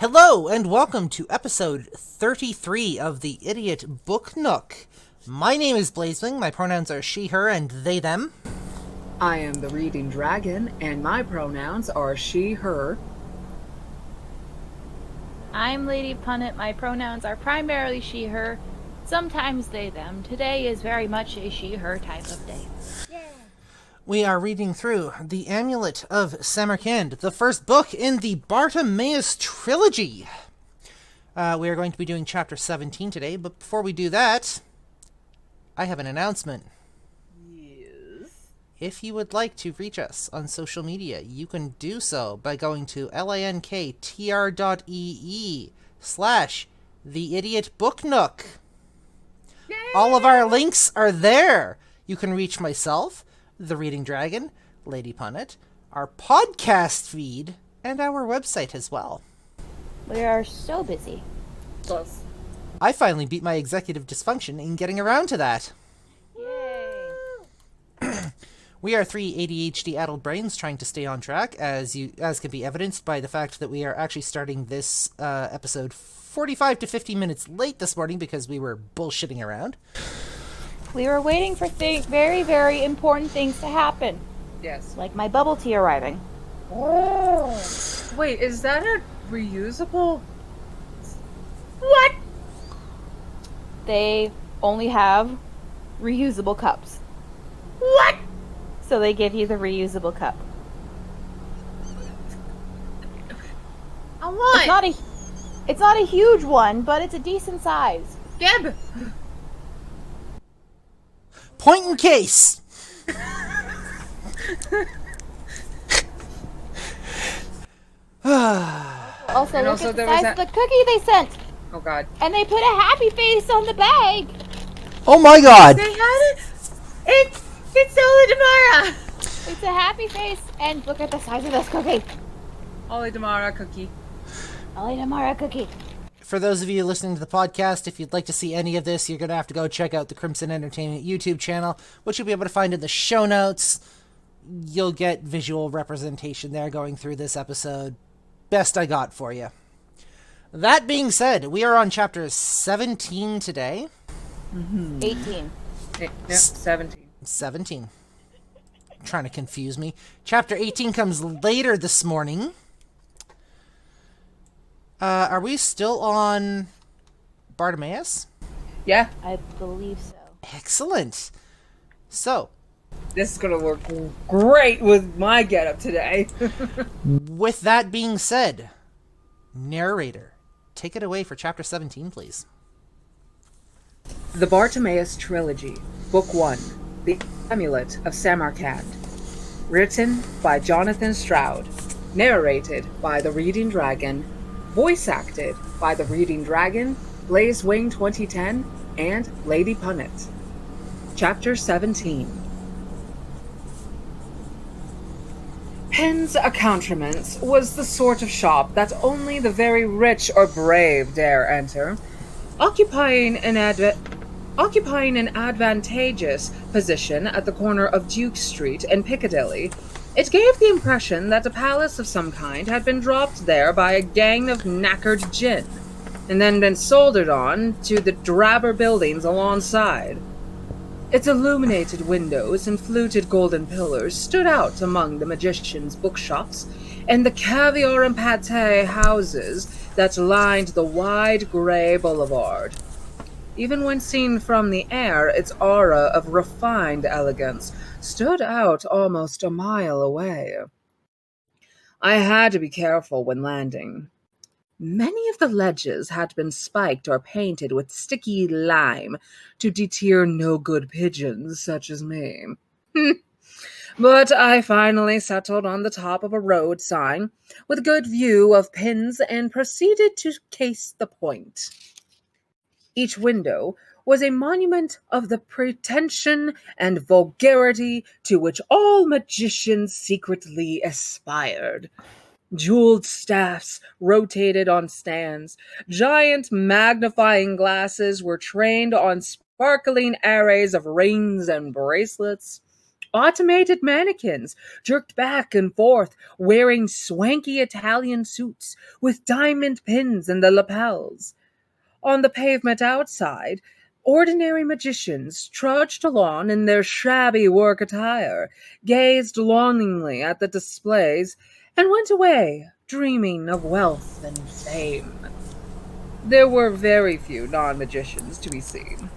Hello, and welcome to episode 33 of the Idiot Book Nook. My name is Blazewing, my pronouns are she, her, and they, them. I am the Reading Dragon, and my pronouns are she, her. I'm Lady Punnet, my pronouns are primarily she, her, sometimes they, them. Today is very much a she, her type of day. We are reading through The Amulet of Samarkand, the first book in the Bartimaeus trilogy. We are going to be doing chapter 17 today, but before we do that, I have an announcement. Yes. If you would like to reach us on social media, you can do so by going to linktr.ee/The Idiot Book Nook. All of our links are there. You can reach myself, the Reading Dragon, Lady Punnet, our podcast feed, and our website as well. We are so busy. Plus. I finally beat my executive dysfunction in getting around to that. Yay! We are three ADHD-addled brains trying to stay on track, as can be evidenced by the fact that we are actually starting this episode 45 to 50 minutes late this morning because we were bullshitting around. We were waiting for very, very important things to happen. Yes. Like my bubble tea arriving. Wait, is that a reusable? What? They only have reusable cups. What? So they give you the reusable cup. I want. It's not a huge one, but it's a decent size. Gib. Point in case! Also, And look also at the there was size of the cookie they sent. Oh God. And they put a happy face on the bag. Oh my god! They had it. It's Oli Damara. It's a happy face. And look at the size of this cookie. Oli Damara cookie. Ollie Namara cookie. For those of you listening to the podcast, if you'd like to see any of this, you're going to have to go check out the Crimson Entertainment YouTube channel, which you'll be able to find in the show notes. You'll get visual representation there going through this episode. Best I got for you. That being said, we are on chapter 17 today. 18. No, 17. 17. Trying to confuse me. Chapter 18 comes later this morning. Are we still on Bartimaeus? Yeah. I believe so. Excellent. So, This is gonna work great with my getup today. with that being said, narrator, take it away for chapter 17, please. The Bartimaeus Trilogy, Book 1, The Amulet of Samarkand. Written by Jonathan Stroud. Narrated by the Reading Dragon. Voice acted by the Reading Dragon, Blazewing 2010, and Lady Punnet. Chapter 17. Penn's Accoutrements was the sort of shop that only the very rich or brave dare enter, occupying an advantageous position at the corner of Duke Street and Piccadilly. It gave the impression that a palace of some kind had been dropped there by a gang of knackered djinn, and then been soldered on to the drabber buildings alongside. Its illuminated windows and fluted golden pillars stood out among the magicians' bookshops and the caviar and pate houses that lined the wide grey boulevard. Even when seen from the air, its aura of refined elegance stood out almost a mile away. I had to be careful when landing. Many of the ledges had been spiked or painted with sticky lime to deter no-good pigeons such as me. But I finally settled on the top of a road sign with a good view of pins and proceeded to case the point. Each window was a monument of the pretension and vulgarity to which all magicians secretly aspired. Jeweled staffs rotated on stands. Giant magnifying glasses were trained on sparkling arrays of rings and bracelets. Automated mannequins jerked back and forth, wearing swanky Italian suits with diamond pins in the lapels. On the pavement outside, ordinary magicians trudged along in their shabby work attire, gazed longingly at the displays, and went away, dreaming of wealth and fame. There were very few non-magicians to be seen.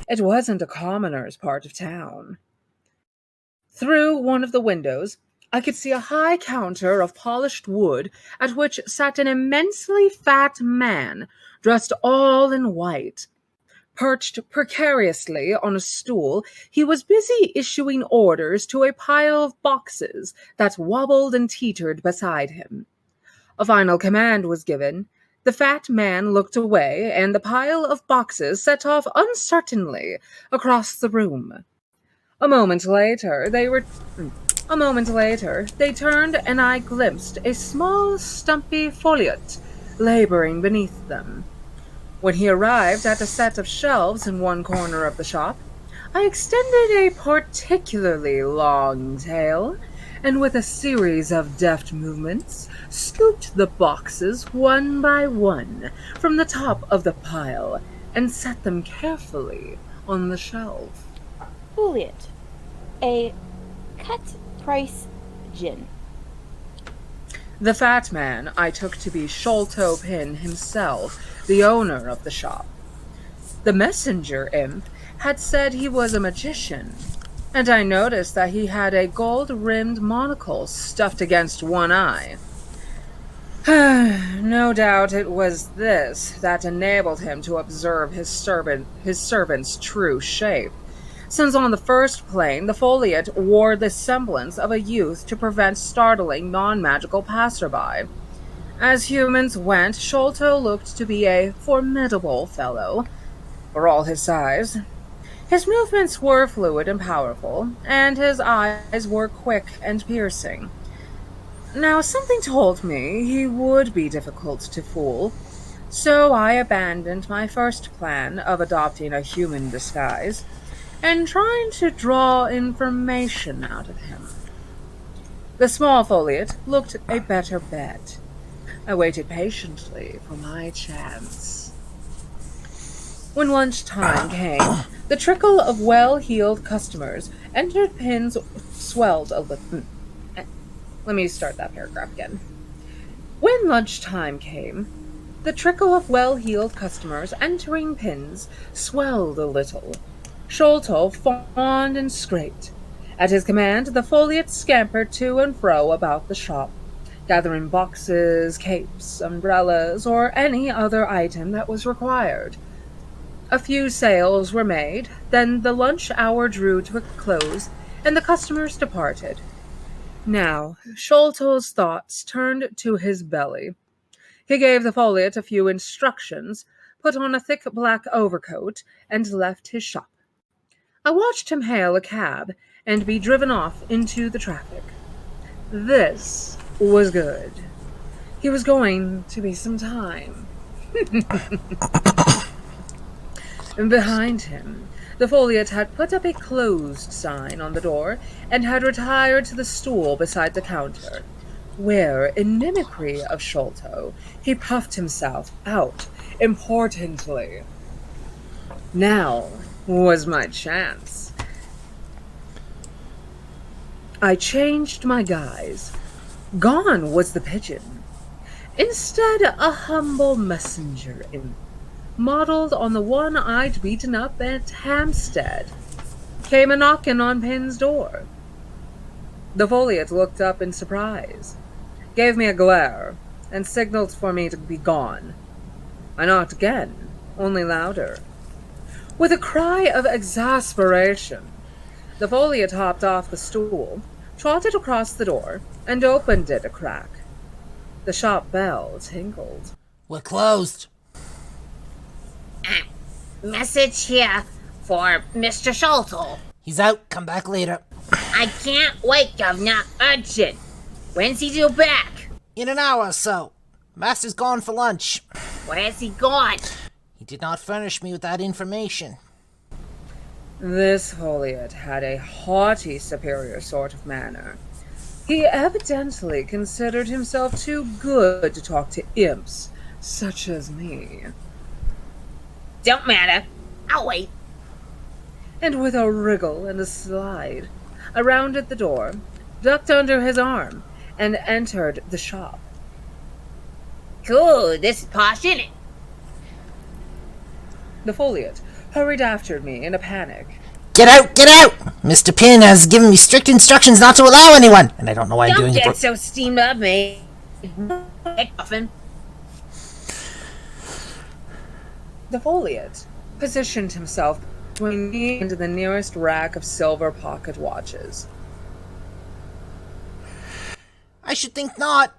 It wasn't a commoner's part of town. Through one of the windows, I could see a high counter of polished wood at which sat an immensely fat man, dressed all in white. Perched precariously on a stool, he was busy issuing orders to a pile of boxes that wobbled and teetered beside him. A final command was given. The fat man looked away, and the pile of boxes set off uncertainly across the room. A moment later, they turned, and I glimpsed a small, stumpy Folliot laboring beneath them. When he arrived at a set of shelves in one corner of the shop, I extended a particularly long tail, and with a series of deft movements, scooped the boxes one by one from the top of the pile and set them carefully on the shelf. Juliet, a cut-price gin. The fat man I took to be Sholto Pin himself, the owner of the shop. The messenger imp had said he was a magician, and I noticed that he had a gold-rimmed monocle stuffed against one eye. No doubt it was this that enabled him to observe his servant's true shape, since on the first plane the Folliot wore the semblance of a youth to prevent startling non-magical passerby. As humans went, Sholto looked to be a formidable fellow, for all his size. His movements were fluid and powerful, and his eyes were quick and piercing. Now, something told me he would be difficult to fool, so I abandoned my first plan of adopting a human disguise and trying to draw information out of him. The small Folliot looked a better bet. I waited patiently for my chance. When lunchtime came, the trickle of well-heeled customers entered Pin's swelled a little. Let me start that paragraph again. When lunchtime came, the trickle of well-heeled customers entering Pin's swelled a little. Sholto fawned and scraped. At his command, the Folliot scampered to and fro about the shop, gathering boxes, capes, umbrellas, or any other item that was required. A few sales were made, then the lunch hour drew to a close, and the customers departed. Now, Sholto's thoughts turned to his belly. He gave the Folliot a few instructions, put on a thick black overcoat, and left his shop. I watched him hail a cab and be driven off into the traffic. This was good. He was going to be some time. And behind him, the Folliot had put up a closed sign on the door and had retired to the stool beside the counter, where, in mimicry of Sholto, he puffed himself out importantly. Now was my chance. I changed my guise. Gone was the pigeon. Instead, a humble messenger imp, modeled on the one I'd beaten up at Hampstead, came a-knocking on Pin's door. The Folliot looked up in surprise, gave me a glare, and signaled for me to be gone. I knocked again, only louder. With a cry of exasperation, the Folliot hopped off the stool, trotted across the door, and opened it a crack. The shop bell tinkled. We're closed. Message here for Mr. Sholto. He's out. Come back later. I can't wait, Governor. Urgent. When's he due back? In an hour or so. Master's gone for lunch. Where's he gone? He did not furnish me with that information. This Foliot had a haughty, superior sort of manner. He evidently considered himself too good to talk to imps such as me. Don't matter. I'll wait. And with a wriggle and a slide, I rounded the door, ducked under his arm, and entered the shop. Cool, this is posh, isn't it? The Foliot hurried after me in a panic. Get out! Get out! Mr. Pin has given me strict instructions not to allow anyone, and I don't know why I'm Don't doing get so steamed up, mate. Muffin. The Foliot positioned himself between me and the nearest rack of silver pocket watches. I should think not.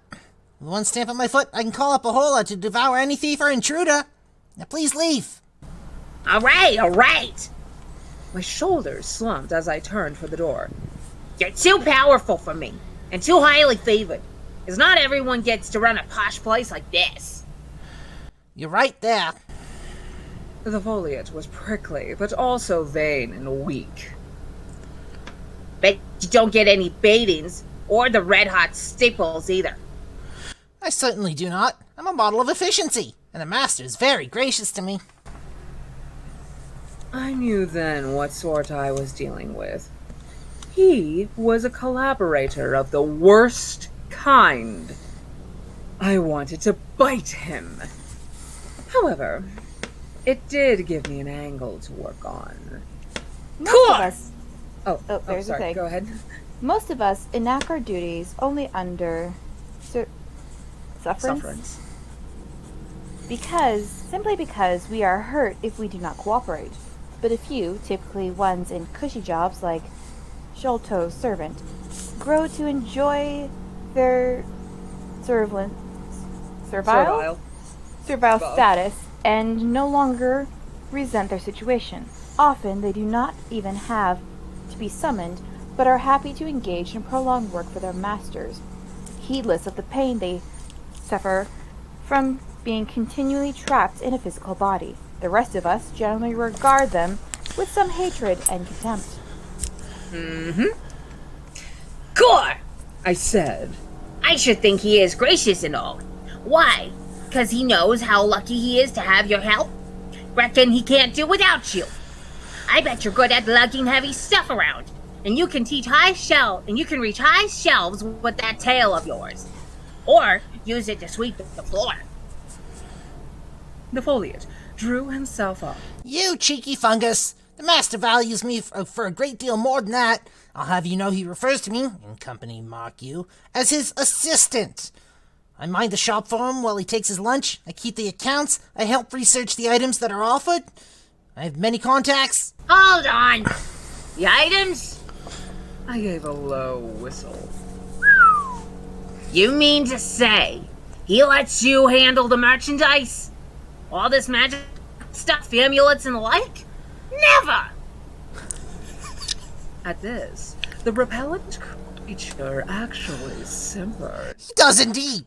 With one stamp on my foot, I can call up a hola to devour any thief or intruder. Now please leave. All right. My shoulders slumped as I turned for the door. You're too powerful for me, and too highly favored. Because not everyone gets to run a posh place like this. You're right there. The Foliot was prickly, but also vain and weak. Bet you don't get any baitings, or the red-hot staples either. I certainly do not. I'm a model of efficiency, and the master is very gracious to me. I knew then what sort I was dealing with. He was a collaborator of the worst kind. I wanted to bite him. However, it did give me an angle to work on. Most of us. Oh, there's the sorry. thing. Go ahead. Most of us enact our duties only under sufferance. Simply because we are hurt if we do not cooperate. But a few, typically ones in cushy jobs like Sholto's servant, grow to enjoy their servile status and no longer resent their situation. Often they do not even have to be summoned, but are happy to engage in prolonged work for their masters, heedless of the pain they suffer from being continually trapped in a physical body. The rest of us generally regard them with some hatred and contempt. Core! I said. I should think he is gracious and all. Why? 'Cause he knows how lucky he is to have your help? Reckon he can't do without you. I bet you're good at lugging heavy stuff around. And you can reach high shelves with that tail of yours. Or use it to sweep the floor. The Foliot drew himself up. You cheeky fungus! The master values me for a great deal more than that. I'll have you know he refers to me, in company mark you, as his assistant. I mind the shop for him while he takes his lunch. I keep the accounts. I help research the items that are offered. I have many contacts. Hold on! The items? I gave a low whistle. You mean to say he lets you handle the merchandise? All this magic stuff, amulets and the like? Never! At this, the repellent creature actually simpered. He does indeed.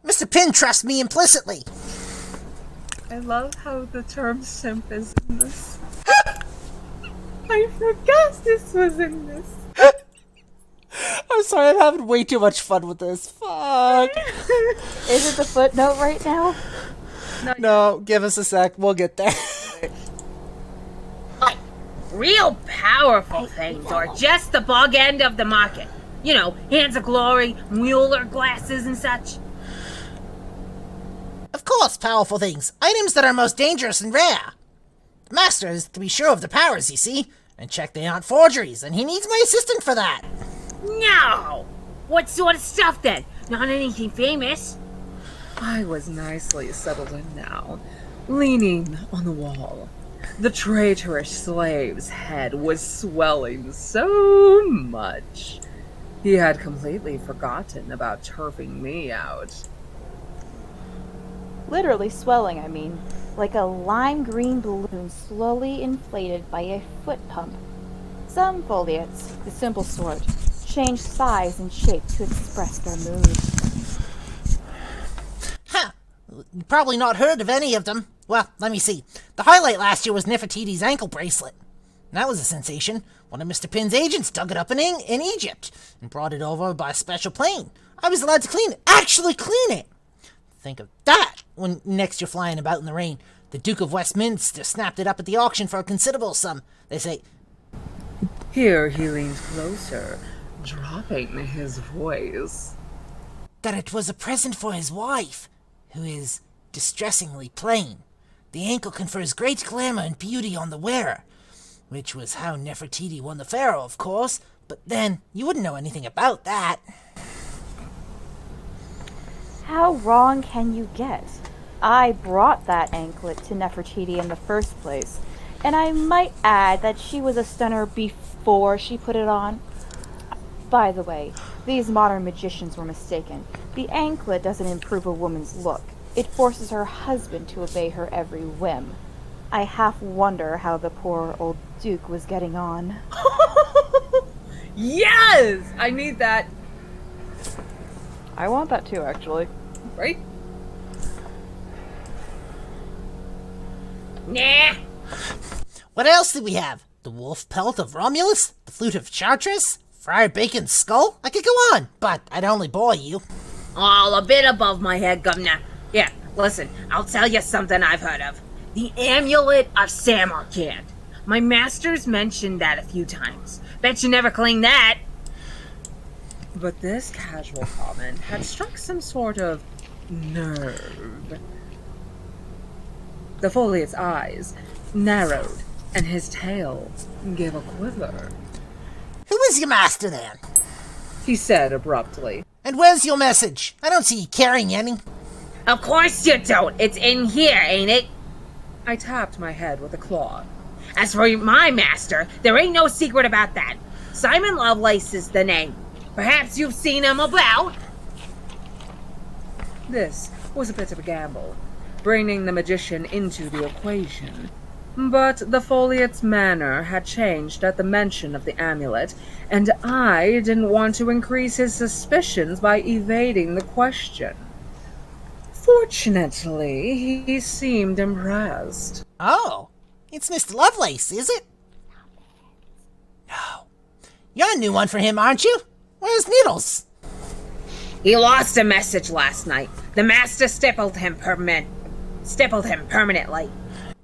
Mr. Pin trusts me implicitly. I love how the term simp is in this. I forgot this was in this. I'm sorry, I'm having way too much fun with this. Fuck. Is it the footnote right now? No, give us a sec. We'll get there. Like, real powerful things, or just the bug end of the market. You know, Hands of Glory, Mueller glasses and such. Of course, powerful things. Items that are most dangerous and rare. The master is to be sure of the powers, you see, and check they aren't forgeries, and he needs my assistant for that. No! What sort of stuff then? Not anything famous? I was nicely settled in now, leaning on the wall. The traitorous slave's head was swelling so much. He had completely forgotten about turfing me out. Literally swelling, I mean. Like a lime green balloon slowly inflated by a foot pump. Some foliots, the simple sort, change size and shape to express their mood. Huh. You've probably not heard of any of them. Well, let me see. The highlight last year was Nefertiti's ankle bracelet. That was a sensation. One of Mr. Pin's agents dug it up in Egypt and brought it over by a special plane. I was allowed to clean it. Actually clean it! Think of that when next you're flying about in the rain. The Duke of Westminster snapped it up at the auction for a considerable sum. They say, Here he leaned closer, dropping his voice. that it was a present for his wife, who is distressingly plain. The ankle confers great glamour and beauty on the wearer, which was how Nefertiti won the pharaoh, of course, but then you wouldn't know anything about that. How wrong can you get? I brought that anklet to Nefertiti in the first place, and I might add that she was a stunner before she put it on. By the way, these modern magicians were mistaken. The anklet doesn't improve a woman's look. It forces her husband to obey her every whim. I half wonder how the poor old Duke was getting on. Yes! I need that. I want that too, actually. Right? Nah. What else did we have? The wolf pelt of Romulus? The flute of Chartres? Friar Bacon's skull? I could go on, but I'd only bore you. All a bit above my head, Governor. Yeah, listen, I'll tell you something I've heard of. The Amulet of Samarkand. My master's mentioned that a few times. Bet you never cleaned that. But this casual comment had struck some sort of nerve. The Foliot's eyes narrowed, and his tail gave a quiver. Who is your master, then? He said abruptly. And where's your message? I don't see you carrying any. Of course you don't. It's in here, ain't it? I tapped my head with a claw. As for my master, there ain't no secret about that. Simon Lovelace is the name. Perhaps you've seen him about. This was a bit of a gamble, bringing the magician into the equation. But the Foliot's manner had changed at the mention of the amulet, and I didn't want to increase his suspicions by evading the question. Fortunately, he seemed impressed. Oh, it's Mr. Lovelace, is it? No. You're a new one for him, aren't you? Where's Needles? He lost a message last night. The master stippled him permanently.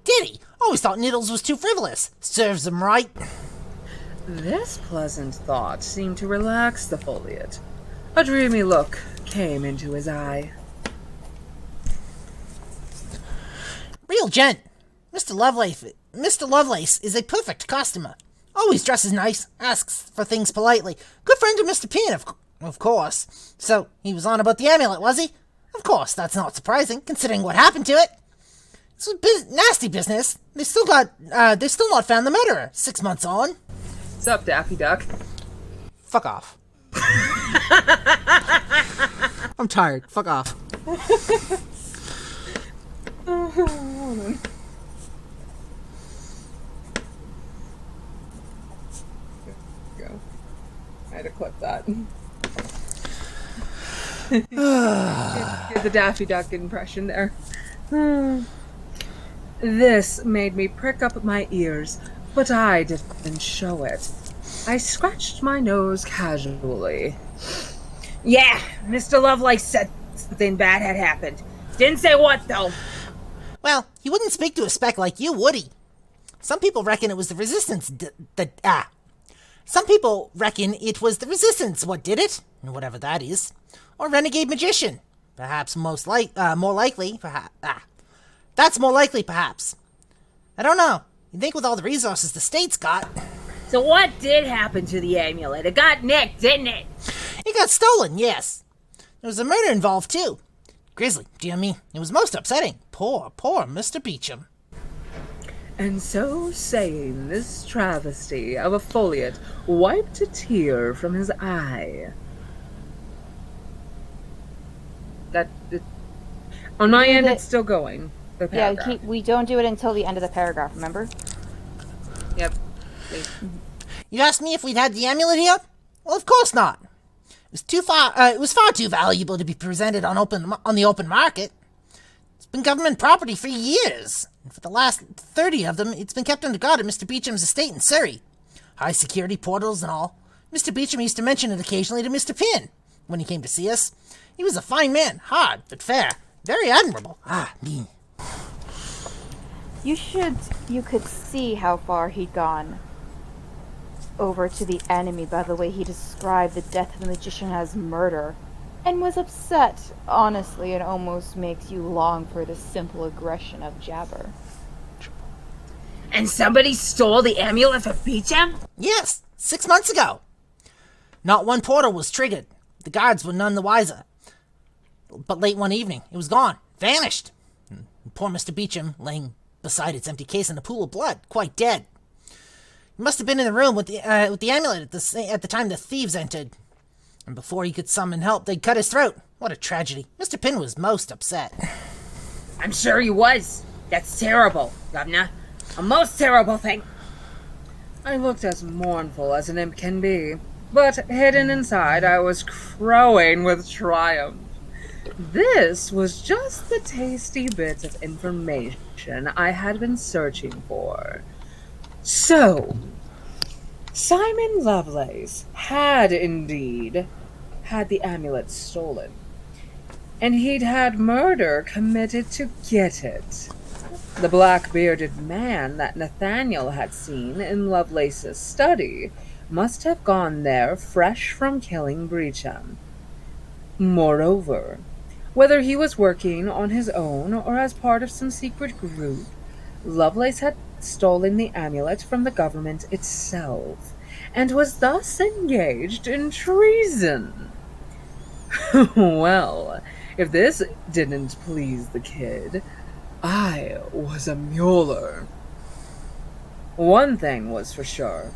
Did he? Always thought Needles was too frivolous. Serves him right. This pleasant thought seemed to relax the Foliot. A dreamy look came into his eye. Real gent. Mr. Lovelace is a perfect customer. Always dresses nice, asks for things politely. Good friend of Mr. Pin, of course. So, he was on about the amulet, was he? Of course, that's not surprising, considering what happened to it. It's a nasty business. They've still not found the murderer, 6 months on. What's up, Daffy Duck? Fuck off. I'm tired. Fuck off. Go. I had to clip that. Get the Daffy Duck impression there. This made me prick up my ears, but I didn't show it. I scratched my nose casually. Yeah, Mr. Lovelace said something bad had happened. Didn't say what, though. Well, he wouldn't speak to a spec like you, would he? Some people reckon it was the Resistance Some people reckon it was the Resistance what did it, whatever that is. Or renegade magician. Perhaps more likely, perhaps. That's more likely, perhaps. I don't know. You'd think with all the resources the state's got. So what did happen to the amulet? It got nicked, didn't it? It got stolen, yes. There was a murder involved, too. Grisly, dear me, it was most upsetting. Poor Mr. Beecham. And so saying, this travesty of a Foliot wiped a tear from his eye. On my end, it's still going. The paragraph. Yeah, we don't do it until the end of the paragraph, remember? Yep. You asked me if we'd had the amulet here? Well, of course not. It was far too valuable to be presented on the open market. It's been government property for years. And for the last 30 of them, it's been kept under guard at Mr. Beecham's estate in Surrey. High security portals and all. Mr. Beecham used to mention it occasionally to Mr. Pin when he came to see us. He was a fine man, hard but fair, very admirable. Me. You could see how far he'd gone over to the enemy by the way he described the death of the magician as murder, and was upset. Honestly, it almost makes you long for the simple aggression of Jabber. And somebody stole the amulet for Beecham? Yes, 6 months ago. Not one portal was triggered. The guards were none the wiser. But late one evening, it was gone, vanished. And poor Mr. Beecham, laying beside its empty case in a pool of blood, quite dead. He must have been in the room with the amulet at the time the thieves entered. And before he could summon help, they'd cut his throat. What a tragedy. Mr. Pin was most upset. I'm sure he was. That's terrible, Governor. A most terrible thing. I looked as mournful as an imp can be, but hidden inside I was crowing with triumph. This was just the tasty bit of information I had been searching for. So, Simon Lovelace had indeed had the amulet stolen, and he'd had murder committed to get it. The black-bearded man that Nathaniel had seen in Lovelace's study must have gone there fresh from killing Beecham. Moreover, whether he was working on his own or as part of some secret group, Lovelace had stolen the amulet from the government itself, and was thus engaged in treason. Well, if this didn't please the kid, I was a Mueller. One thing was for sure.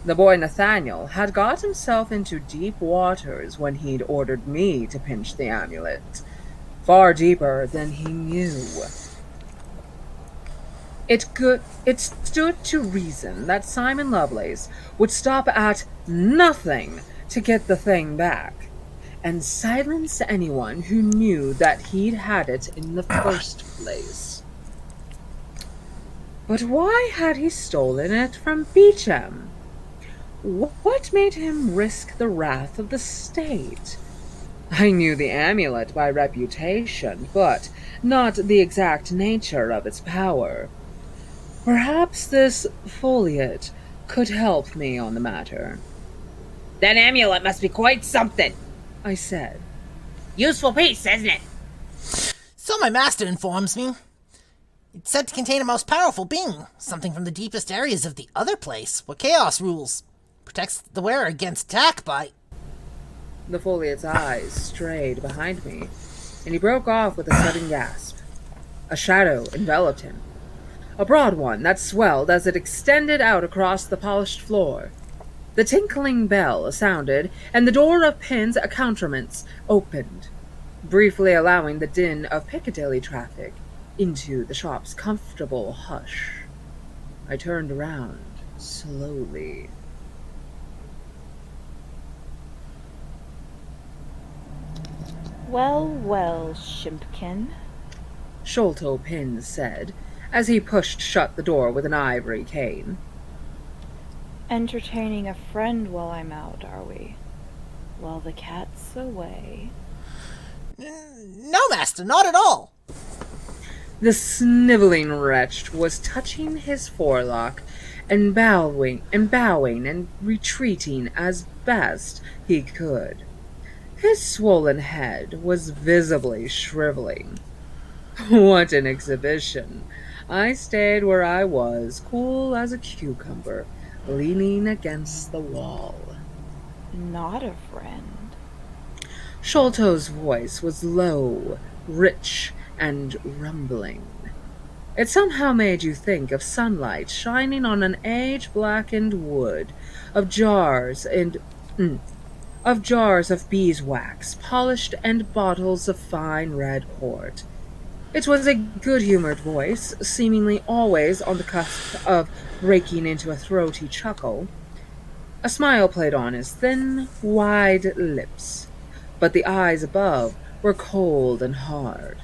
The boy Nathaniel had got himself into deep waters when he'd ordered me to pinch the amulet. Far deeper than he knew. It stood to reason that Simon Lovelace would stop at nothing to get the thing back, and silence anyone who knew that he'd had it in the first place. But why had he stolen it from Beecham? What made him risk the wrath of the state? I knew the amulet by reputation, but not the exact nature of its power. Perhaps this foliate could help me on the matter. That amulet must be quite something, I said. Useful piece, isn't it? So my master informs me. It's said to contain a most powerful being, something from the deepest areas of the other place, where chaos rules. Protects the wearer against attack by... The foliate's eyes strayed behind me, and he broke off with a sudden gasp. A shadow enveloped him. A broad one that swelled as it extended out across the polished floor. The tinkling bell sounded, and the door of Pin's accoutrements opened, briefly allowing the din of Piccadilly traffic into the shop's comfortable hush. I turned around slowly. Well, well, Shimpkin. Sholto Pin said, as he pushed shut the door with an ivory cane. Entertaining a friend while I'm out, are we? While the cat's away. No, master, not at all. The sniveling wretch was touching his forelock and bowing and retreating as best he could. His swollen head was visibly shriveling. What an exhibition! I stayed where I was, cool as a cucumber, leaning against the wall. Not a friend. Sholto's voice was low, rich, and rumbling. It somehow made you think of sunlight shining on an age-blackened wood, of jars of beeswax, polished, and bottles of fine red port. It was a good-humored voice, seemingly always on the cusp of breaking into a throaty chuckle. A smile played on his thin, wide lips, but the eyes above were cold and hard.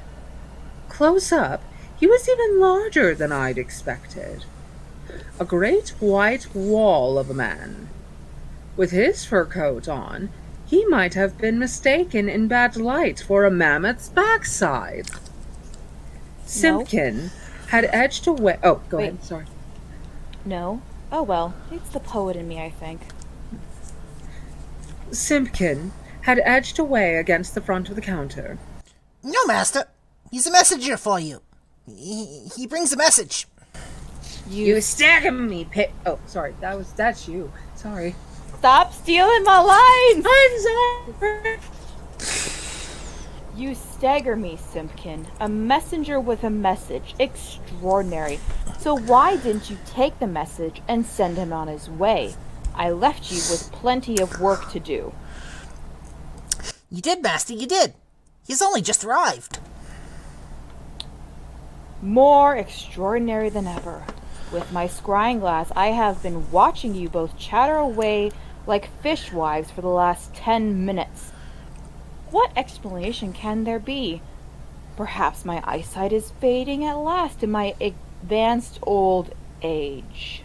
close up, he was even larger than I'd expected. A great white wall of a man. With his fur coat on, he might have been mistaken in bad light for a mammoth's backside. Simpkin had edged away. Oh, go Wait. ahead. Sorry. No? Oh well, it's the poet in me, I think. Simpkin had edged away against the front of the counter. No, master. He's a messenger for you. He brings a message. You stagger me, Oh, sorry. That's you. Sorry. Stop stealing my lines! I'm sorry. You stagger me, Simpkin. A messenger with a message. Extraordinary. So why didn't you take the message and send him on his way? I left you with plenty of work to do. You did, master, you did. He's only just arrived. More extraordinary than ever. With my scrying glass, I have been watching you both chatter away like fishwives for the last 10 minutes. What explanation can there be? Perhaps my eyesight is fading at last in my advanced old age.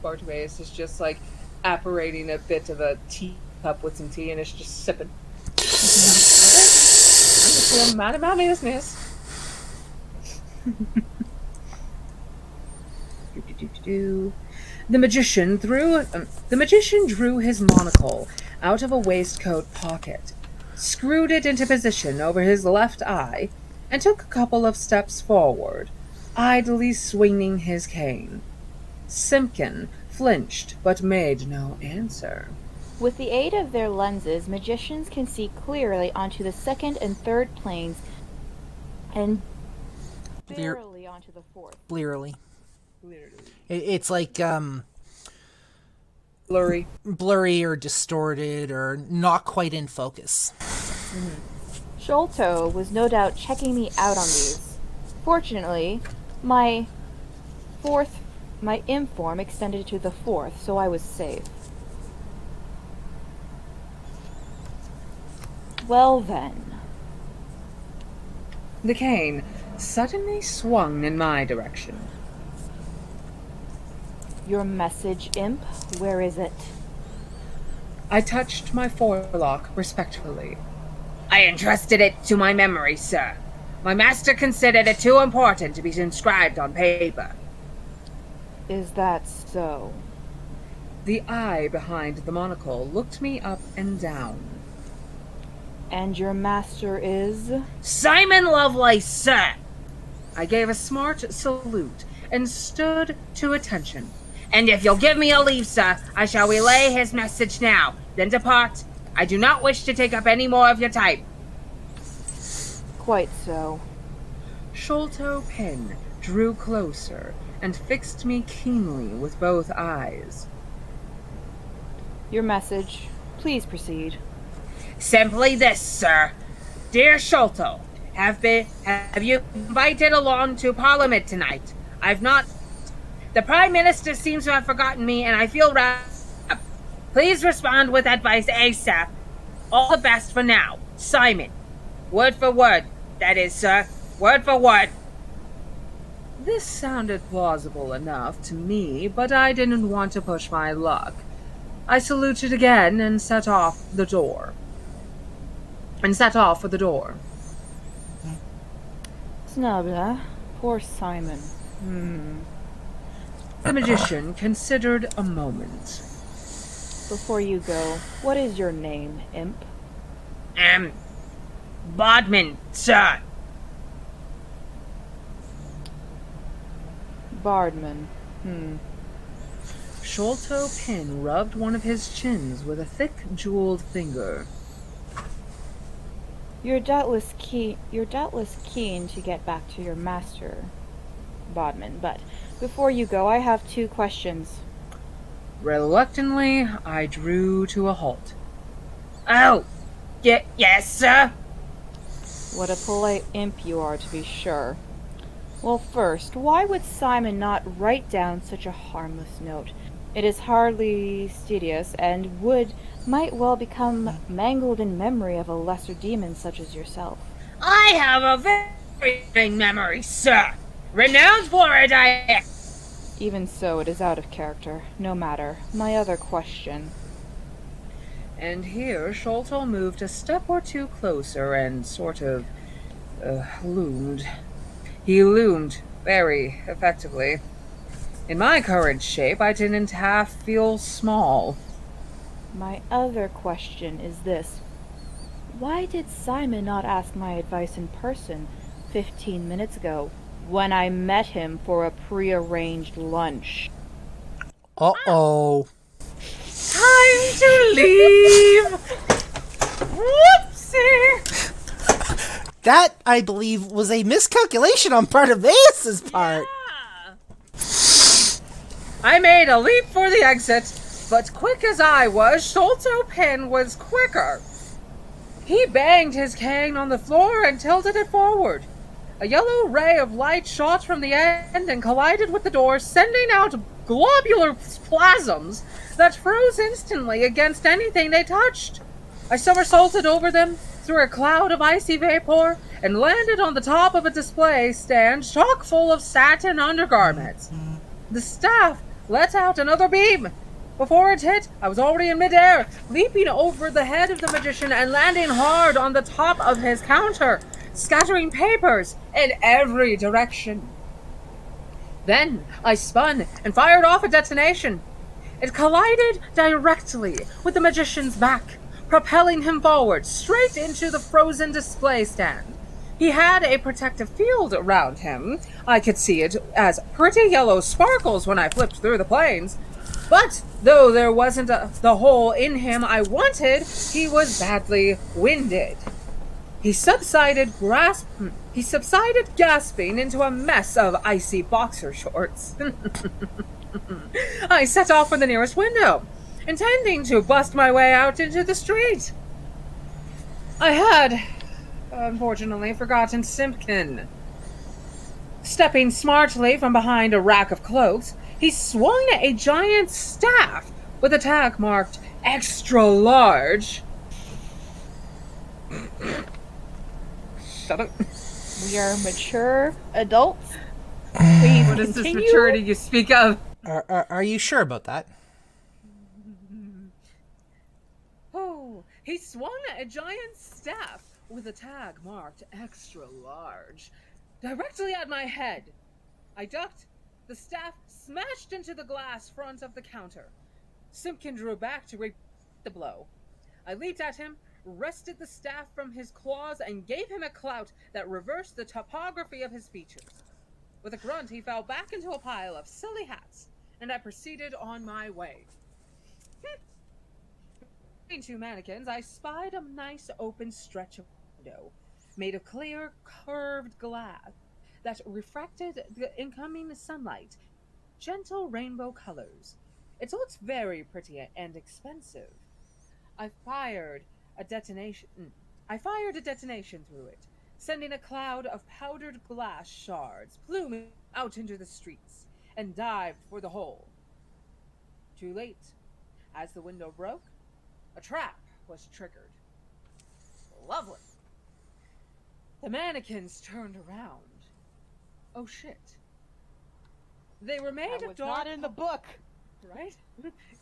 Bartimaeus is just like apparating a bit of a teacup with some tea and is just sipping. I'm just mad about business. The magician drew his monocle out of a waistcoat pocket, screwed it into position over his left eye, and took a couple of steps forward, idly swinging his cane. Simpkin flinched, but made no answer. With the aid of their lenses, magicians can see clearly onto the second and third planes and barely onto the fourth. Blearily. It's like, blurry or distorted or not quite in focus. Sholto was no doubt checking me out on these. Fortunately, my inform extended to the fourth, so I was safe. Well then. The cane suddenly swung in my direction. Your message, Imp, where is it? I touched my forelock respectfully. I entrusted it to my memory, sir. My master considered it too important to be inscribed on paper. Is that so? The eye behind the monocle looked me up and down. And your master is? Simon Lovelace, sir! I gave a smart salute and stood to attention. And if you'll give me a leave, sir, I shall relay his message now, then depart. I do not wish to take up any more of your time. Quite so. Sholto Pin drew closer and fixed me keenly with both eyes. Your message. Please proceed. Simply this, sir. Dear Sholto, have you invited along to Parliament tonight? I've not. The Prime Minister seems to have forgotten me, and I feel wrapped up. Please respond with advice ASAP. All the best for now. Simon. Word for word, that is, sir. Word for word. This sounded plausible enough to me, but I didn't want to push my luck. I saluted again and set off for the door. Snubla. Poor Simon. The magician considered a moment. Before you go, what is your name, Imp? Bodman, sir. Bardman. Sholto Pin rubbed one of his chins with a thick, jeweled finger. You're doubtless keen to get back to your master, Bodman, but before you go, I have 2 questions. Reluctantly, I drew to a halt. Oh, yes, sir. What a polite imp you are, to be sure. Well, first, why would Simon not write down such a harmless note? It is hardly studious, and might well become mangled in memory of a lesser demon such as yourself. I have a very good memory, sir. Renowned for it, I am. Even so, it is out of character. No matter. My other question. And here Sholto moved a step or two closer and sort of loomed. He loomed very effectively. In my current shape, I didn't half feel small. My other question is this. Why did Simon not ask my advice in person 15 minutes ago when I met him for a prearranged lunch? Uh-oh. Time to leave! Whoopsie! That, I believe, was a miscalculation on part of Aeus's part. I made a leap for the exit, but quick as I was, Sholto Penn was quicker. He banged his cane on the floor and tilted it forward. A yellow ray of light shot from the end and collided with the door, sending out globular plasms that froze instantly against anything they touched. I somersaulted over them through a cloud of icy vapor and landed on the top of a display stand chock full of satin undergarments. The staff let out another beam. Before it hit, I was already in midair, leaping over the head of the magician and landing hard on the top of his counter, scattering papers in every direction. Then I spun and fired off a detonation. It collided directly with the magician's back, propelling him forward straight into the frozen display stand. He had a protective field around him. I could see it as pretty yellow sparkles when I flipped through the planes. But though there wasn't the hole in him I wanted, he was badly winded. He subsided gasping into a mess of icy boxer shorts. I set off for the nearest window, intending to bust my way out into the street. I had, unfortunately, forgotten Simpkin. Stepping smartly from behind a rack of cloaks, he swung a giant staff with a tag marked extra large. Shut up. We are mature adults. Please What is this continue. maturity you speak of? Are you sure about that? Oh, he swung a giant staff with a tag marked extra large directly at my head. I ducked. The staff smashed into the glass front of the counter. Simpkin drew back to repeat the blow. I leaped at him, wrested the staff from his claws, and gave him a clout that reversed the topography of his features. With a grunt, he fell back into a pile of silly hats, and I proceeded on my way. Between two mannequins, I spied a nice open stretch of window, made of clear, curved glass that refracted the incoming sunlight, gentle rainbow colors. It looked very pretty and expensive. I fired a detonation through it, sending a cloud of powdered glass shards pluming out into the streets, and dived for the hole. Too late. As the window broke, a trap was triggered. Lovely. The mannequins turned around. Oh shit. They were made of dark... not in the book. Right?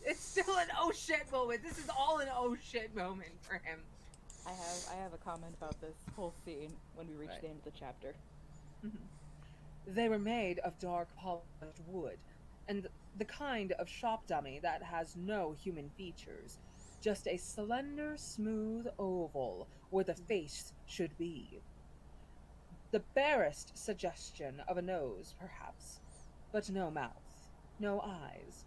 It's still an oh shit moment. This is all an oh shit moment for him. I have a comment about this whole scene when we reach the end of the chapter. They were made of dark polished wood, and the kind of shop dummy that has no human features, just a slender, smooth oval where the face should be. The barest suggestion of a nose, perhaps, but no mouth, no eyes.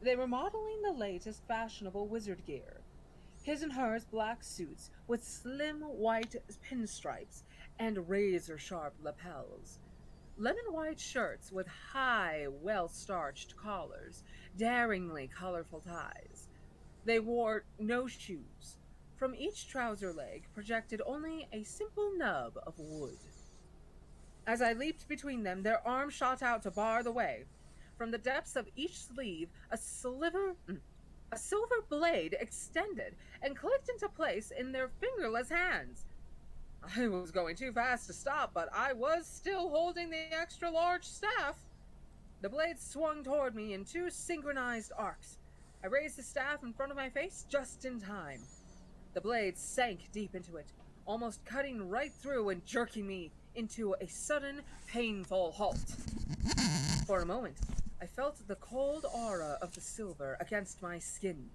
They were modeling the latest fashionable wizard gear. His and hers black suits with slim white pinstripes and razor-sharp lapels. Lemon white shirts with high, well-starched collars, daringly colorful ties. They wore no shoes. From each trouser leg projected only a simple nub of wood. As I leaped between them, their arms shot out to bar the way. From the depths of each sleeve, a silver blade extended and clicked into place in their fingerless hands. I was going too fast to stop, but I was still holding the extra large staff. The blade swung toward me in two synchronized arcs. I raised the staff in front of my face just in time. The blade sank deep into it, almost cutting right through and jerking me into a sudden, painful halt. For a moment, I felt the cold aura of the silver against my skin.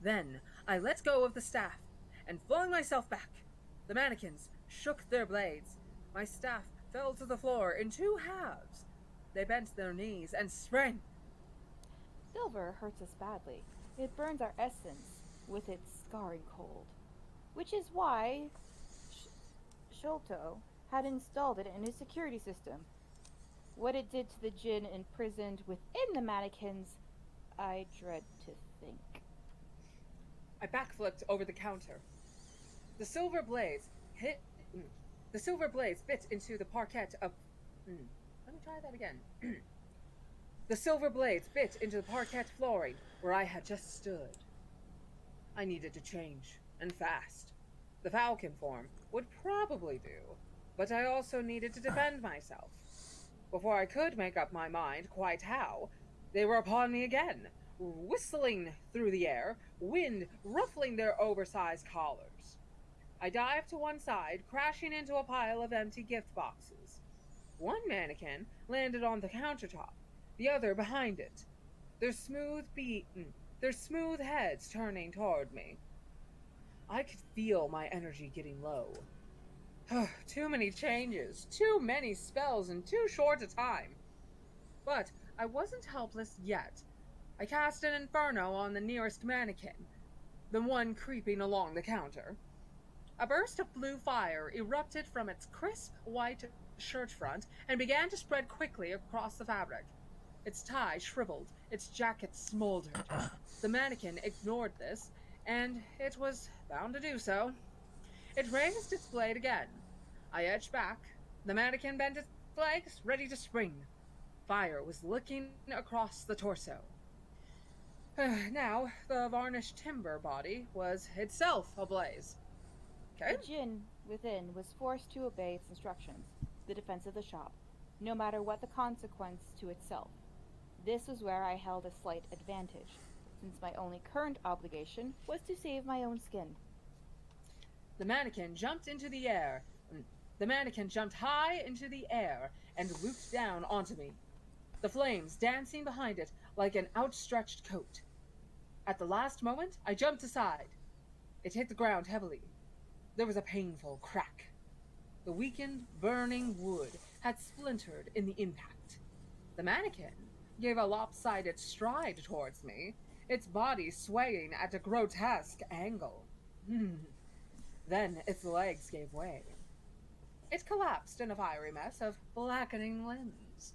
Then, I let go of the staff and flung myself back. The mannequins shook their blades. My staff fell to the floor in two halves. They bent their knees and sprang. Silver hurts us badly. It burns our essence with its scarring cold, which is why Sholto had installed it in his security system. What it did to the djinn imprisoned within the mannequins, I dread to think. I backflipped over the counter. The silver blades bit into the parquet of... Let me try that again. The silver blades bit into the parquet flooring where I had just stood. I needed to change, and fast. The falcon form would probably do, but I also needed to defend myself. Before I could make up my mind quite how, they were upon me again, whistling through the air, wind ruffling their oversized collars. I dived to one side, crashing into a pile of empty gift boxes. One mannequin landed on the countertop, the other behind it, their smooth heads turning toward me. I could feel my energy getting low. Too many changes, too many spells in too short a time. But I wasn't helpless yet. I cast an inferno on the nearest mannequin, the one creeping along the counter. A burst of blue fire erupted from its crisp white shirt front and began to spread quickly across the fabric. Its tie shriveled, its jacket smoldered. The mannequin ignored this, and it was bound to do so. It raised its blade again. I edged back. The mannequin bent its legs, ready to spring. Fire was licking across the torso. Now, the varnished timber body was itself ablaze. Okay. The djinn within was forced to obey its instructions, the defense of the shop, no matter what the consequence to itself. This was where I held a slight advantage, since my only current obligation was to save my own skin. The mannequin jumped into the air. The mannequin jumped high into the air and looped down onto me, the flames dancing behind it like an outstretched coat. At the last moment, I jumped aside. It hit the ground heavily. There was a painful crack. The weakened, burning wood had splintered in the impact. The mannequin gave a lopsided stride towards me, its body swaying at a grotesque angle. Then its legs gave way. It collapsed in a fiery mess of blackening limbs.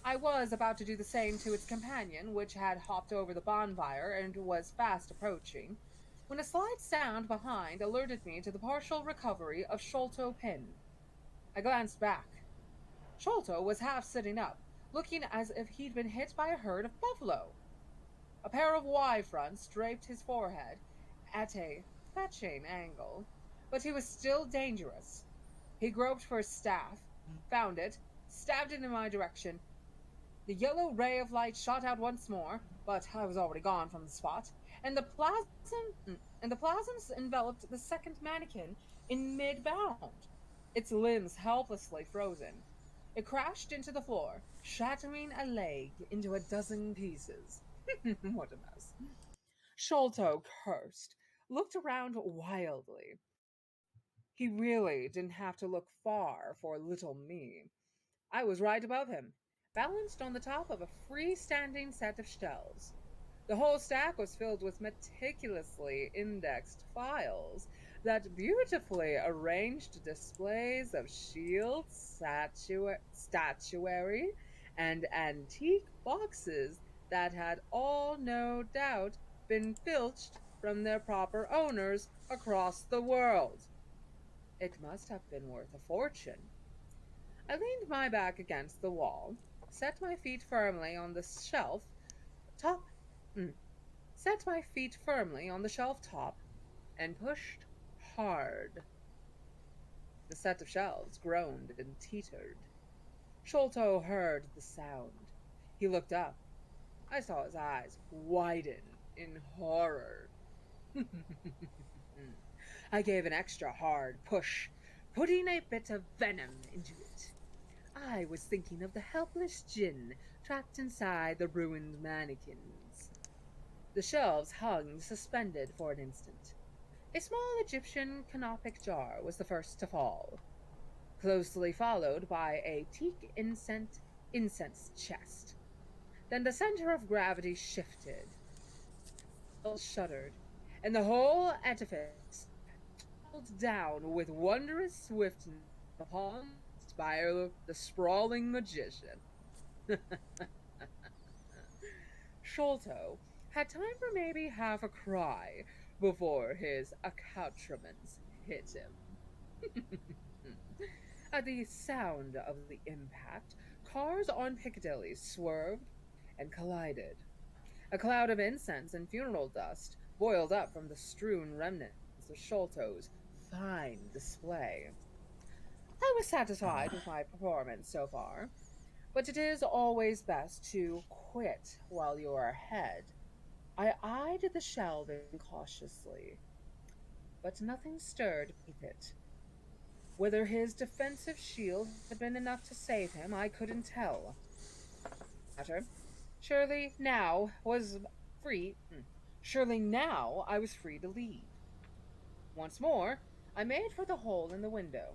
I was about to do the same to its companion, which had hopped over the bonfire and was fast approaching, when a slight sound behind alerted me to the partial recovery of Sholto Pin. I glanced back. Sholto was half sitting up, looking as if he'd been hit by a herd of buffalo. A pair of Y-fronts draped his forehead at a fetching angle, but he was still dangerous. He groped for his staff, found it, stabbed it in my direction. The yellow ray of light shot out once more, but I was already gone from the spot, and the plasms enveloped the second mannequin in mid-bound, its limbs helplessly frozen. It crashed into the floor, shattering a leg into a dozen pieces. What a mess. Sholto cursed, looked around wildly. He really didn't have to look far for little me. I was right above him, balanced on the top of a freestanding set of shelves. The whole stack was filled with meticulously indexed files that beautifully arranged displays of shields, statuary, and antique boxes that had all no doubt been filched from their proper owners across the world. It must have been worth a fortune. I leaned my back against the wall, set my feet firmly on the shelf top, and pushed hard. The set of shelves groaned and teetered. Sholto heard the sound. He looked up. I saw his eyes widen in horror. I gave an extra hard push, putting a bit of venom into it. I was thinking of the helpless djinn trapped inside the ruined mannequins. The shelves hung suspended for an instant. A small Egyptian canopic jar was the first to fall, closely followed by a teak incense chest. Then the center of gravity shifted, shuddered, and the whole edifice tumbled down with wondrous swiftness upon the sprawling magician. Sholto had time for maybe half a cry before his accoutrements hit him. At the sound of the impact, cars on Piccadilly swerved and collided. A cloud of incense and funeral dust boiled up from the strewn remnants of Sholto's fine display. I was satisfied with my performance so far, but it is always best to quit while you are ahead. I eyed the shelving cautiously, but nothing stirred beneath it. Whether his defensive shield had been enough to save him, I couldn't tell. Surely now I was free to leave. Once more, I made for the hole in the window.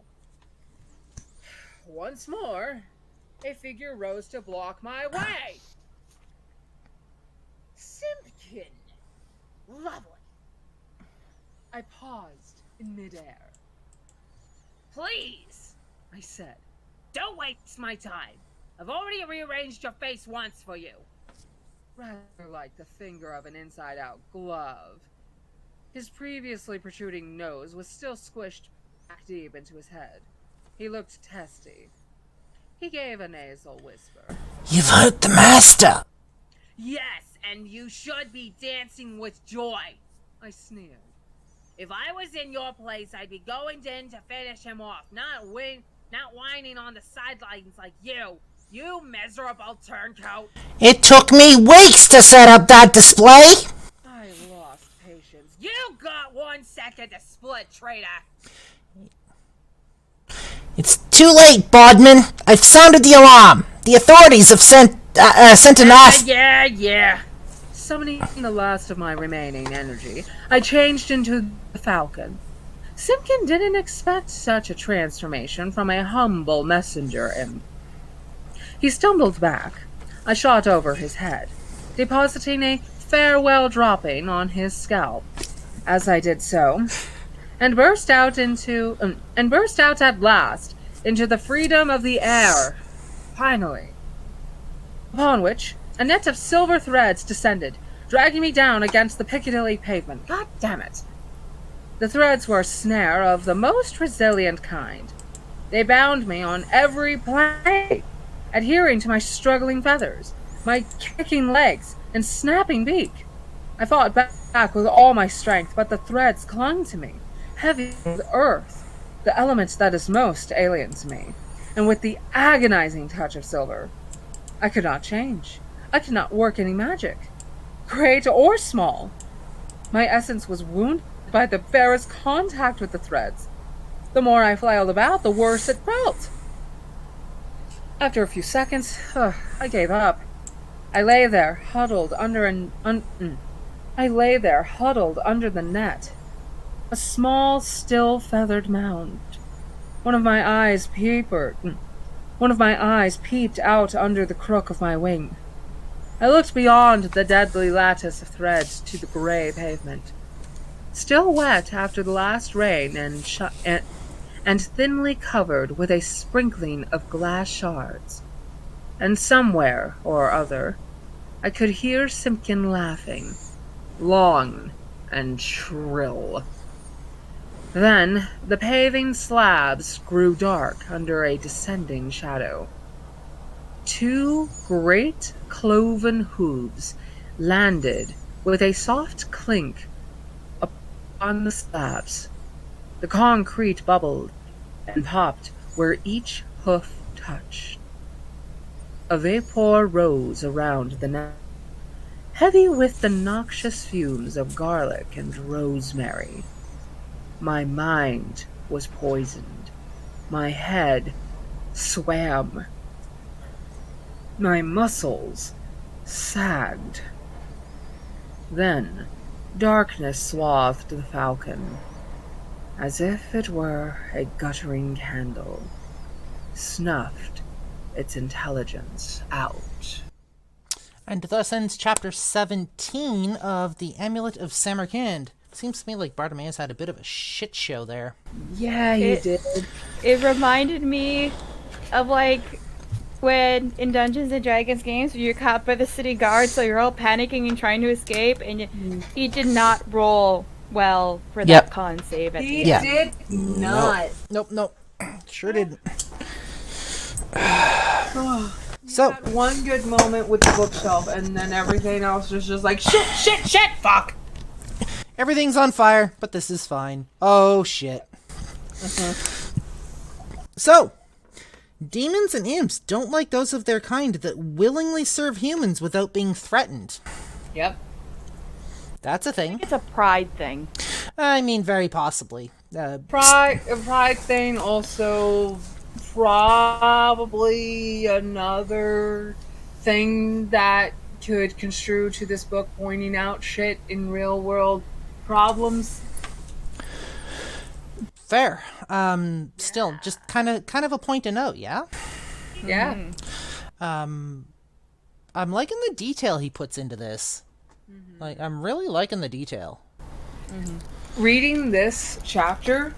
Once more, a figure rose to block my way. Simpkin! Lovely. I paused in midair. Please, I said. don't waste my time. I've already rearranged your face once for you. Rather like the finger of an inside-out glove. His previously protruding nose was still squished back deep into his head. He looked testy. He gave a nasal whisper. You've hurt the master! Yes, and you should be dancing with joy. I sneered. If I was in your place, I'd be going in to finish him off, not whining on the sidelines like you. You miserable turncoat. It took me weeks to set up that display! I lost patience. You got 1 second to split, traitor. It's too late, Bodman. I've sounded the alarm. The authorities have sent an off... Yeah. Summoning the last of my remaining energy, I changed into the Falcon. Simpkin didn't expect such a transformation from a humble messenger imp. He stumbled back. I shot over his head, depositing a farewell dropping on his scalp. As I did so, and burst out at last into the freedom of the air. Finally. Upon which a net of silver threads descended, dragging me down against the Piccadilly pavement. God damn it. The threads were a snare of the most resilient kind. They bound me on every plank, adhering to my struggling feathers, my kicking legs, and snapping beak. I fought back with all my strength, but the threads clung to me, heavy with earth, the element that is most alien to me, and with the agonizing touch of silver. I could not change. I could not work any magic, great or small. My essence was wounded by the barest contact with the threads. The more I flailed about, the worse it felt. After a few seconds, I gave up. I lay there, huddled under the net. A small, still feathered mound. One of my eyes peeped out under the crook of my wing. I looked beyond the deadly lattice of threads to the gray pavement, still wet after the last rain and thinly covered with a sprinkling of glass shards. And somewhere or other, I could hear Simpkin laughing, long and shrill. Then the paving slabs grew dark under a descending shadow. 2 great cloven hooves landed with a soft clink upon the slabs. The concrete bubbled and popped where each hoof touched. A vapor rose around the net, heavy with the noxious fumes of garlic and rosemary. My mind was poisoned. My head swam. My muscles sagged. Then darkness swathed the falcon, as if it were a guttering candle, snuffed its intelligence out. And thus ends chapter 17 of The Amulet of Samarkand. Seems to me like Bartimaeus had a bit of a shit show there. Yeah, you did. It reminded me of like when in Dungeons and Dragons games where you're caught by the city guard, so you're all panicking and trying to escape, and he did not roll well for that con save at the end. Did not. Nope. Sure didn't. So, One good moment with the bookshelf, and then everything else was just like, shit, fuck! everything's on fire, but this is fine. Oh, shit. So, demons and imps don't like those of their kind that willingly serve humans without being threatened. Yep. That's a thing. It's a pride thing. I mean, very possibly. Pride thing, also probably another thing that could construe to this book pointing out shit in real world problems. Fair. Still, just kind of a point to note, yeah? Yeah. I'm liking the detail he puts into this. Like, I'm really liking the detail. Reading this chapter,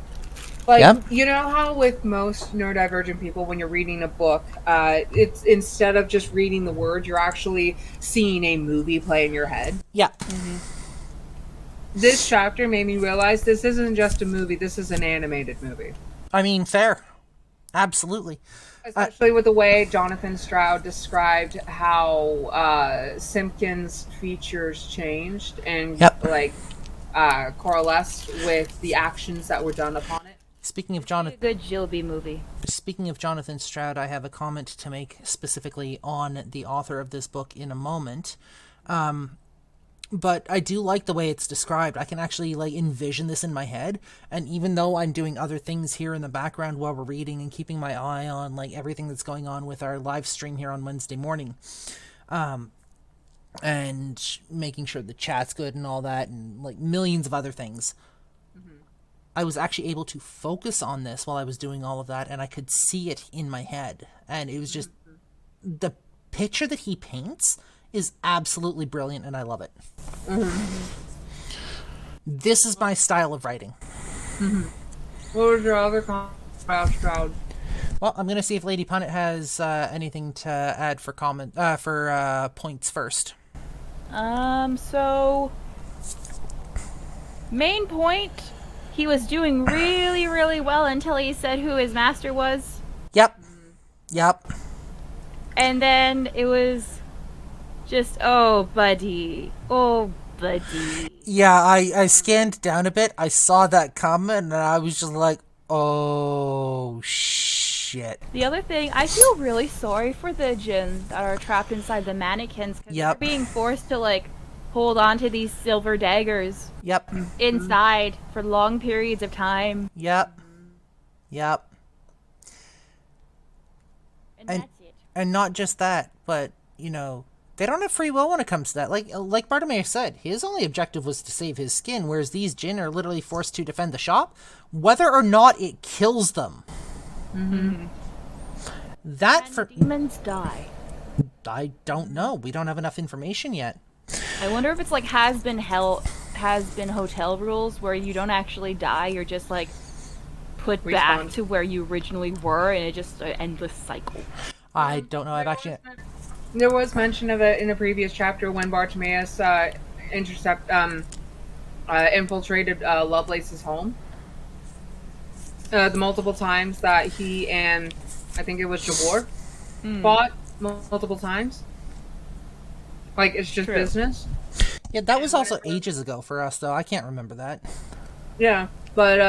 like, Yep. you know how with most neurodivergent people, when you're reading a book, it's instead of just reading the words, you're actually seeing a movie play in your head. Yeah. This chapter made me realize this isn't just a movie, this is an animated movie. I mean, fair. Absolutely. Especially with the way Jonathan Stroud described how Simpkins' features changed and coalesced with the actions that were done upon it. Speaking of A Jonathan, good Jilby movie. Speaking of Jonathan Stroud, I have a comment to make specifically on the author of this book in a moment. But I do like the way it's described. I can actually envision this in my head, and even though I'm doing other things here in the background while we're reading and keeping my eye on everything that's going on with our live stream here on Wednesday morning, and making sure the chat's good and all that, and millions of other things, I was actually able to focus on this while I was doing all of that, and I could see it in my head, and it was just the picture that he paints is absolutely brilliant, and I love it. This is my style of writing. What was your other comment about Stroud? Well, I'm gonna see if Lady Punnett has anything to add for points first. So main point, he was doing really, really well until he said who his master was. Yep. And then it was just, oh, buddy. Yeah, I scanned down a bit. I saw that come, and I was just like, oh, shit. The other thing, I feel really sorry for the djinn that are trapped inside the mannequins, because they're being forced to, hold on to these silver daggers Yep. inside for long periods of time. Yep. And that's it. And not just that, but, they don't have free will when it comes to that. Like Bartimaeus said, his only objective was to save his skin, whereas these djinn are literally forced to defend the shop, whether or not it kills them. Demons die. I don't know. We don't have enough information yet. I wonder if it's has been hotel rules where you don't actually die, you're just put back to where you originally were, and it's just an endless cycle. I don't know. There was mention of it in a previous chapter when Bartimaeus infiltrated Lovelace's home. The multiple times that he and I think it was Jabor fought multiple times. It's just business. Yeah, that was also ages ago for us, though. I can't remember that. Yeah, but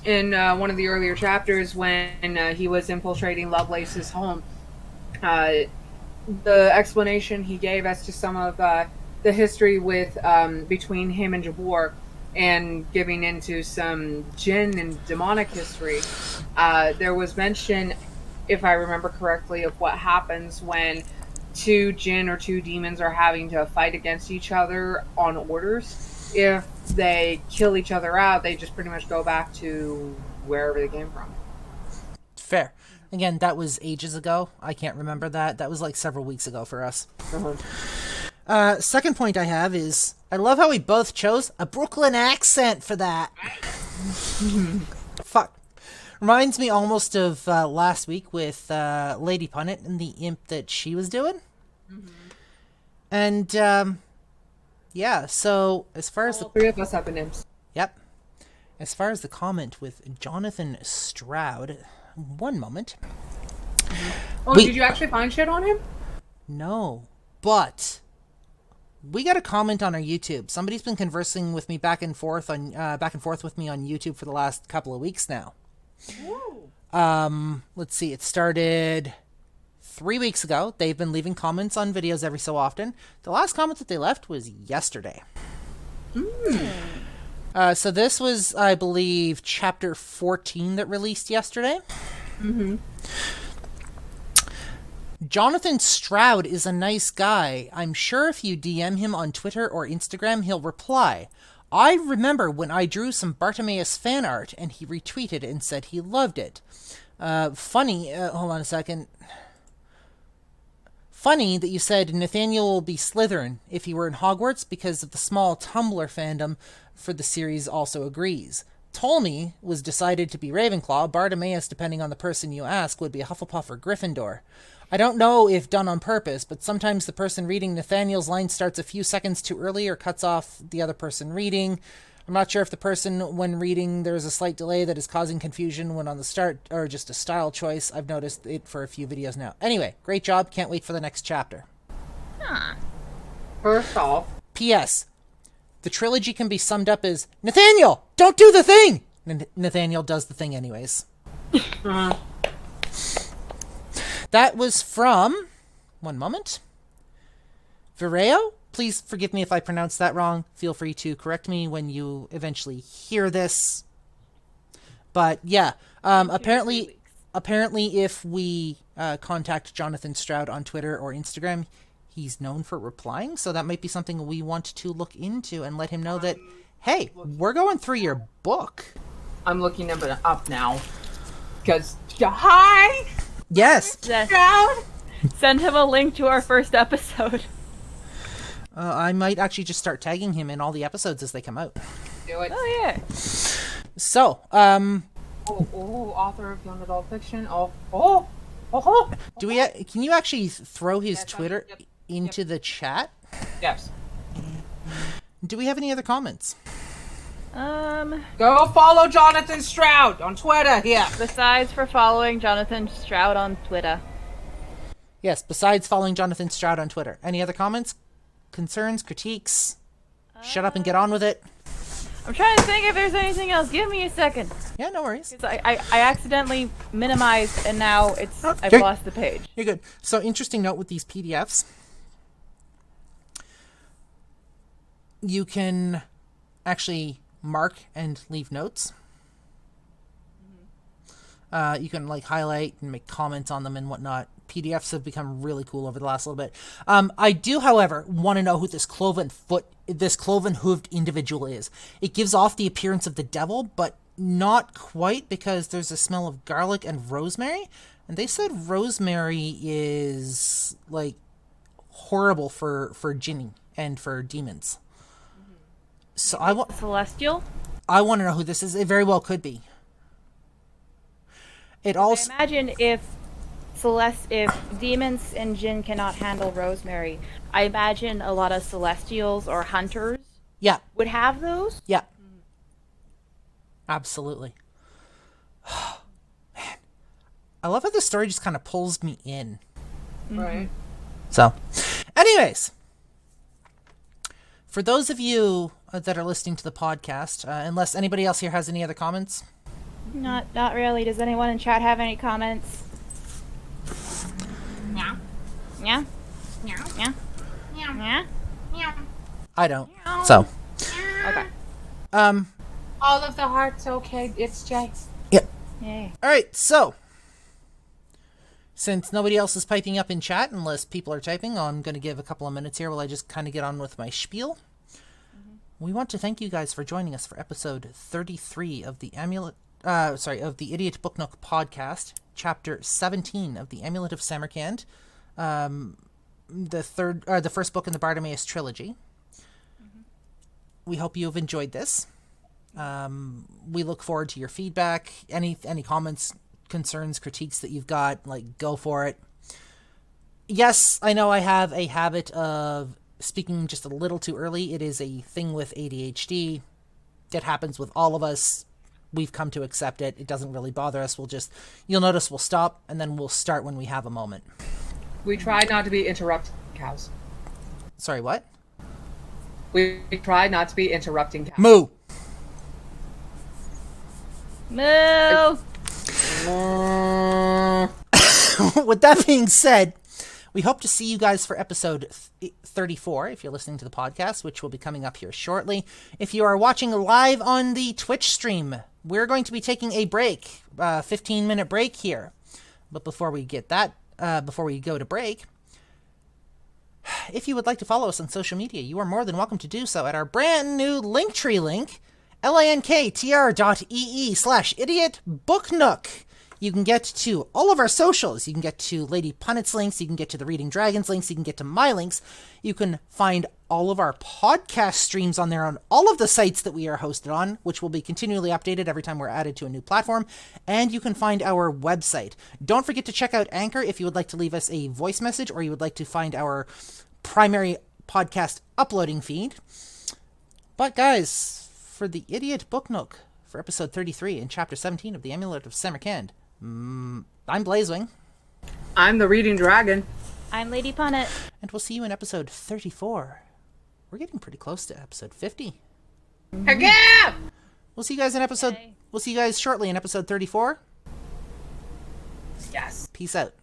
in one of the earlier chapters when he was infiltrating Lovelace's home. The explanation he gave as to some of the history with between him and Jabor, and giving into some jinn and demonic history. There was mention, if I remember correctly, of what happens when two jinn or two demons are having to fight against each other on orders. If they kill each other out, they just pretty much go back to wherever they came from. Fair. Again, that was ages ago. I can't remember that. That was like several weeks ago for us. Second point I have is, I love how we both chose a Brooklyn accent for that. Fuck. Reminds me almost of last week with Lady Punnet and the imp that she was doing. And, yeah, so as far as All three of us have been imps. Yep. As far as the comment with Jonathan Stroud, one moment. Oh, did you actually find shit on him? No, but we got a comment on our YouTube. Somebody's been conversing with me back and forth with me on YouTube for the last couple of weeks now. Let's see. It started 3 weeks ago. They've been leaving comments on videos every so often. The last comment that they left was yesterday. So this was, I believe, chapter 14 that released yesterday. Jonathan Stroud is a nice guy. I'm sure if you DM him on Twitter or Instagram, he'll reply. I remember when I drew some Bartimaeus fan art and he retweeted and said he loved it. Funny, hold on a second. Funny that you said Nathaniel will be Slytherin if he were in Hogwarts, because of the small Tumblr fandom for the series also agrees. Ptolemy was decided to be Ravenclaw. Bartimaeus, depending on the person you ask, would be a Hufflepuff or Gryffindor. I don't know if done on purpose, but sometimes the person reading Nathaniel's line starts a few seconds too early or cuts off the other person reading. I'm not sure if the person, when reading, there's a slight delay that is causing confusion when on the start, or just a style choice. I've noticed it for a few videos now. Anyway, great job. Can't wait for the next chapter. First off, P.S. The trilogy can be summed up as, Nathaniel, don't do the thing! Nathaniel does the thing anyways. That was from, one moment, Vireo? Please forgive me if I pronounced that wrong. Feel free to correct me when you eventually hear this. But yeah, apparently if we contact Jonathan Stroud on Twitter or Instagram, he's known for replying, so that might be something we want to look into and let him know that, hey, we're going through your book. I'm looking him up now. Because, hi! Yes! Stroud! Send him a link to our first episode. I might actually just start tagging him in all the episodes as they come out. Do it. Oh, yeah. So, author of young adult fiction. do we? Can you actually throw his Twitter into the chat? Yes. Do we have any other comments? Go follow Jonathan Stroud on Twitter. Yeah. Besides for following Jonathan Stroud on Twitter. Yes, besides following Jonathan Stroud on Twitter. Any other comments, concerns, critiques? Shut up and get on with it. I'm trying to think if there's anything else. Give me a second. Yeah, no worries. 'Cause I accidentally minimized and now I've Okay. lost the page. You're good. So, interesting note with these PDFs. You can actually mark and leave notes. You can like highlight and make comments on them and whatnot. PDFs have become really cool over the last little bit. I do, however, want to know who this cloven hooved individual is. It gives off the appearance of the devil, but not quite, because there's a smell of garlic and rosemary. And they said rosemary is like horrible for jinning and for demons. So I want Celestial? to know who this is. It very well could be. It I also imagine if demons and jinn cannot handle rosemary, I imagine a lot of celestials or hunters yeah. would have those. Yeah. Absolutely. Man. I love how the story just kind of pulls me in. Right. So, anyways, for those of you that are listening to the podcast, unless anybody else here has any other comments? Not really. Does anyone in chat have any comments? Meow. Yeah? Meow. Yeah? Meow. Yeah? Meow. I don't. So, Okay. All of the hearts okay. It's Jay. yep. Yay. Alright, so. Since nobody else is piping up in chat, unless people are typing, I'm going to give a couple of minutes here while I just kind of get on with my spiel. We want to thank you guys for joining us for episode 33 of the of the Idiot Book Nook podcast, chapter 17 of the Amulet of Samarkand, the first book in the Bartimaeus trilogy. We hope you have enjoyed this. We look forward to your feedback, any comments, concerns, critiques that you've got. Like, go for it. Yes, I know I have a habit of speaking just a little too early. It is a thing with ADHD. It happens with all of us. We've come to accept it. It doesn't really bother us. You'll notice we'll stop, and then we'll start when we have a moment. We try not to be interrupting cows. Sorry, what? We try not to be interrupting cows. Moo! Moo! With that being said, we hope to see you guys for episode 34, if you're listening to the podcast, which will be coming up here shortly. If you are watching live on the Twitch stream, we're going to be taking a break, 15-minute break here. But before we go to break, if you would like to follow us on social media, you are more than welcome to do so at our brand new Linktree link, linktr.ee/idiotbooknook. You can get to all of our socials. You can get to Lady Punnet's links. You can get to the Reading Dragons links. You can get to my links. You can find all of our podcast streams on there on all of the sites that we are hosted on, which will be continually updated every time we're added to a new platform. And you can find our website. Don't forget to check out Anchor if you would like to leave us a voice message or you would like to find our primary podcast uploading feed. But guys, for the Idiot Book Nook, for episode 33 and chapter 17 of the Amulet of Samarkand, I'm Blazewing. I'm the Reading Dragon. I'm Lady Punnet. And we'll see you in episode 34. We're getting pretty close to episode 50. Heck yeah! We'll see you guys We'll see you guys shortly in episode 34. Yes. Peace out.